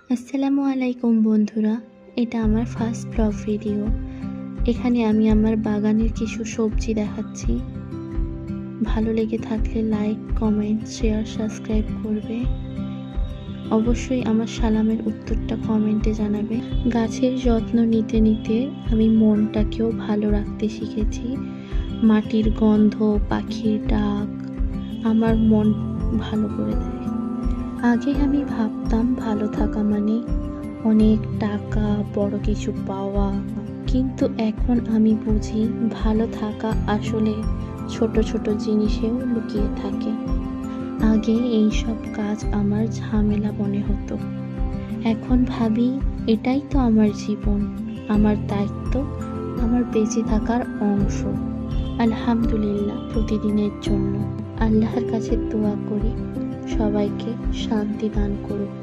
আসসালামু আলাইকুম বন্ধুরা, এটা আমার ফার্স্ট ব্লগ ভিডিও। এখানে আমি আমার বাগানের কিছু সবজি দেখাচ্ছি। ভালো লেগে থাকলে লাইক, কমেন্ট, শেয়ার, সাবস্ক্রাইব করবে। অবশ্যই আমার সালামের উত্তরটা কমেন্টে জানাবে। গাছের যত্ন নিতে নিতে আমি মনটাকেও ভালো রাখতে শিখেছি। মাটির গন্ধ, পাখির ডাক আমার মন ভালো করে দেয়। আগে আমি ভাবতাম ভালো থাকা মানে অনেক টাকা, বড় কিছু পাওয়া, কিন্তু এখন আমি বুঝি ভালো থাকা আসলে ছোট ছোট জিনিসেও লুকিয়ে থাকে। আগে এই সব কাজ আমার ঝামেলা মনে হতো, এখন ভাবি এটাই তো আমার জীবন, আমার দায়িত্ব, আমার বেঁচে থাকার অংশ। আলহামদুলিল্লাহ প্রতিদিনের জন্য। আল্লাহর কাছে দোয়া করি সবাইকে শান্তি দান করুক।